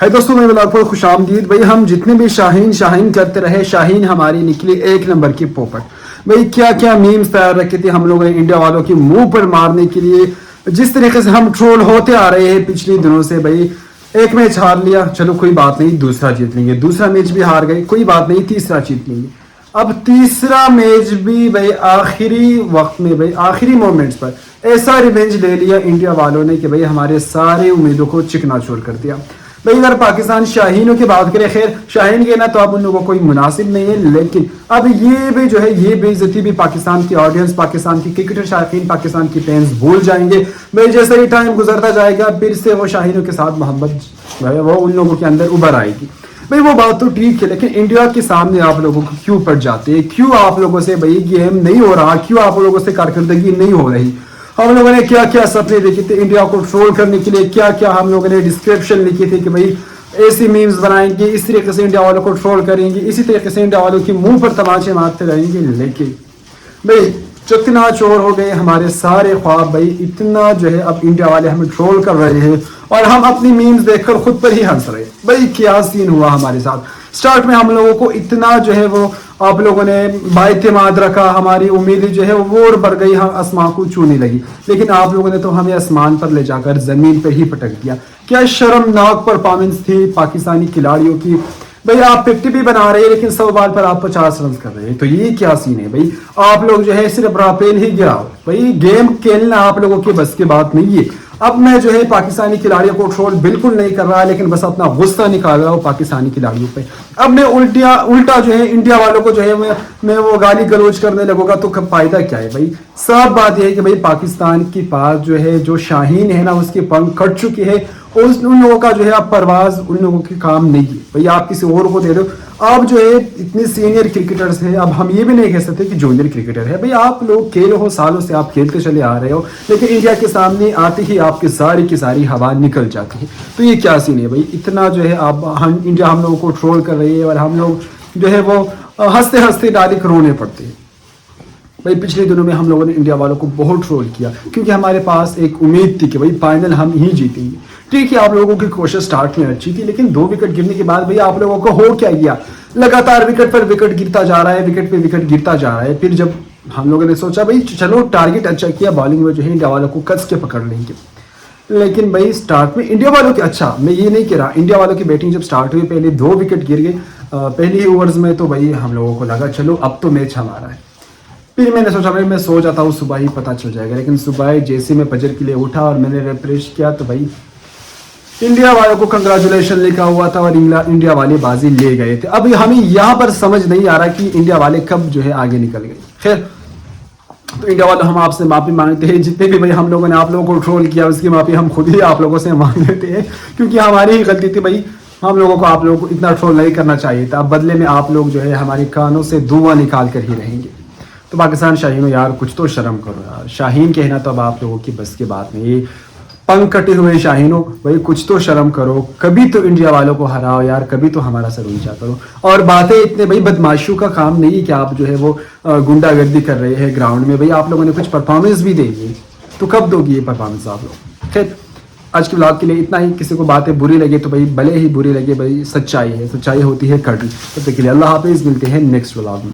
ہے دوستوں میں بلاگ پر خوش آمدید. بھائی ہم جتنے بھی شاہین کرتے رہے, شاہین ہماری نکلی ایک نمبر کی پوپٹ. بھائی کیا کیا میمز تیار رکھے تھے ہم لوگوں نے انڈیا والوں کے منہ پر مارنے کے لیے. جس طریقے سے ہم ٹرول ہوتے آ رہے ہیں پچھلے دنوں سے, بھائی ایک میچ ہار لیا چلو کوئی بات نہیں, دوسرا جیت لیں گے, دوسرا میچ بھی ہار گئے کوئی بات نہیں, تیسرا جیت لیں گے. اب تیسرا میچ بھی بھائی آخری وقت میں, بھائی آخری مومنٹس پر ایسا ریونج لے لیا انڈیا والوں نے کہ بھائی ہمارے سارے امیدوں کو چکنا چور کر دیا. بھائی اگر پاکستان شاہینوں کی بات کرے, خیر شاہین کہنا تو اب ان لوگوں کو کوئی مناسب نہیں ہے, لیکن اب یہ بھی جو ہے یہ بے عزتی بھی پاکستان کی آڈینس, پاکستان کی کرکٹر شائقین, پاکستان کی فینس بھول جائیں گے. بھائی جیسے ہی ٹائم گزرتا جائے گا پھر سے وہ شاہینوں کے ساتھ محبت جو ہے وہ ان لوگوں کے اندر ابھر آئے گی. بھائی وہ بات تو ٹھیک ہے, لیکن انڈیا کے سامنے آپ لوگوں کو کیوں پڑ جاتے ہیں, کیوں آپ لوگوں سے بھائی گیم نہیں ہو رہا, کیوں آپ لوگوں سے کارکردگی نہیں ہو رہی. ہم لوگوں نے کیا کیا سپنے دیکھے تھے انڈیا کو ٹرول کرنے کے لیے, کیا کیا ہم لوگوں نے ڈسکرپشن لکھی تھی کہ بھائی ایسی میمز بنائیں گے, اس طریقے سے انڈیا والوں کو ٹرول کریں گے, اسی طریقے سے انڈیا والوں کے منہ پر تماچے مارتے رہیں گے. لیکن بھائی چکنا چور ہو گئے ہمارے سارے خواب. بھائی اتنا جو ہے اب انڈیا والے ہمیں ٹرول کر رہے ہیں اور ہم اپنی میمز دیکھ کر خود پر ہی ہنس رہے. بھائی کیا سین ہوا ہمارے ساتھ. سٹارٹ میں ہم لوگوں کو اتنا جو ہے وہ آپ لوگوں نے بااعتماد رکھا, ہماری امیدیں جو ہے وہ اور بڑھ گئی, ہم آسمان کو چھونے لگی, لیکن آپ لوگوں نے تو ہمیں آسمان پر لے جا کر زمین پہ ہی پٹک دیا. کیا شرمناک پرفارمنس تھی پاکستانی کھلاڑیوں کی. بھائی آپ 50 بھی بنا رہے ہیں لیکن 100 بال پر آپ 50 رنز کر رہے ہیں, تو یہ کیا سین ہے. بھائی آپ لوگ جو ہے صرف رافیل ہی گراؤ, بھائی گیم کھیلنا آپ لوگوں کی بس کی بات نہیں ہے. اب میں جو ہے پاکستانی کھلاڑیوں کو ٹرول بالکل نہیں کر رہا, لیکن بس اپنا غصہ نکال رہا ہوں پاکستانی کھلاڑیوں پہ. اب میں الٹا جو ہے انڈیا والوں کو جو ہے میں وہ گالی گلوچ کرنے لگوں گا تو فائدہ کیا ہے. بھائی صاف بات یہ ہے کہ بھائی پاکستان کے پاس جو ہے جو شاہین ہے نا اس کے پنکھ کٹ چکی ہے, ان لوگوں کا جو ہے اب پرواز ان لوگوں کے کام نہیں ہے. بھئی آپ کسی اور کو دے دو, آپ جو ہے اتنے سینئر کرکٹرز ہیں, اب ہم یہ بھی نہیں کہہ سکتے کہ جونیئر کرکٹر ہے. بھئی آپ لوگ کھیل ہو, سالوں سے آپ کھیلتے چلے آ رہے ہو, لیکن انڈیا کے سامنے آتے ہی آپ کی ساری ہوا نکل جاتی ہے. تو یہ کیا سین ہے بھئی. اتنا جو ہے اب انڈیا ہم لوگوں کو ٹرول کر رہی ہے اور ہم لوگ جو ہے وہ ہنستے ڈالک رونے پڑتے ہیں. بھئی پچھلے دنوں میں ہم لوگوں نے انڈیا والوں کو بہت ٹرول کیا کیونکہ ہمارے پاس ایک امید تھی کہ بھئی فائنل ہم ہی جیتیں گے. ٹھیک ہے آپ لوگوں کی کوشش سٹارٹ میں اچھی تھی, لیکن 2 وکٹ گرنے کے بعد بھئی آپ لوگوں کو ہو کیا گیا, لگاتار وکٹ پر وکٹ گرتا جا رہا ہے, وکٹ پہ وکٹ گرتا جا رہا ہے. پھر جب ہم لوگوں نے سوچا بھئی چلو ٹارگٹ اچھا کیا, بالنگ میں جو ہے انڈیا والوں کو کس کے پکڑ لیں گے. لیکن بھئی سٹارٹ میں انڈیا والوں کے, اچھا میں یہ نہیں کہہ رہا, انڈیا والوں کی بیٹنگ جب سٹارٹ ہوئی پہلے 2 وکٹ گر گئے پہلی اوورز میں, تو بھئی ہم لوگوں کو لگا چلو اب تو میچ ہمارا ہے. پھر میں نے سوچا بھائی میں سو جاتا ہوں, صبح ہی پتہ چل جائے گا. لیکن صبح جیسے میں فجر کے لیے اٹھا اور میں نے ریفریش کیا تو بھائی انڈیا والوں کو کنگریچولیشن لکھا ہوا تھا اور انڈیا والے بازی لے گئے تھے. اب ہمیں یہاں پر سمجھ نہیں آ رہا کہ انڈیا والے کب جو ہے آگے نکل گئے. خیر تو انڈیا والوں ہم آپ سے معافی مانگتے ہیں, جتنے بھی بھائی ہم لوگوں نے آپ لوگوں کو ٹرول کیا اس کی معافی ہم خود ہی آپ لوگوں سے مانگ لیتے ہیں, کیونکہ ہماری ہی غلطی تھی. بھائی ہم لوگوں کو آپ لوگوں کو اتنا ٹرول نہیں کرنا چاہیے تھا. اب بدلے میں آپ لوگ جو ہے ہمارے کانوں سے دھواں نکال کر ہی رہیں گے. تو پاکستان شاہینوں یار کچھ تو شرم کرو یار. شاہین کہنا تو اب آپ لوگوں کی بس کی بات نہیں. یہ پنکھ کٹے ہوئے شاہینوں, بھائی کچھ تو شرم کرو, کبھی تو انڈیا والوں کو ہراؤ یار, کبھی تو ہمارا سر اونچا کرو. اور باتیں اتنے بھائی بدماشیوں کا کام نہیں کہ آپ جو ہے وہ گنڈا گردی کر رہے ہیں گراؤنڈ میں. بھئی آپ لوگوں نے کچھ پرفارمنس بھی دے گی, تو کب دو گی یہ پرفارمنس آپ لوگ. خیر آج کے ولاگ کے لیے اتنا ہی. کسی کو باتیں بری لگے تو بھائی بھلے ہی بری لگے, بھائی سچائی ہے, سچائی ہوتی ہے کڑوی. تب تک کے لیے اللہ حافظ, ملتے ہیں نیکسٹ ولاگ میں.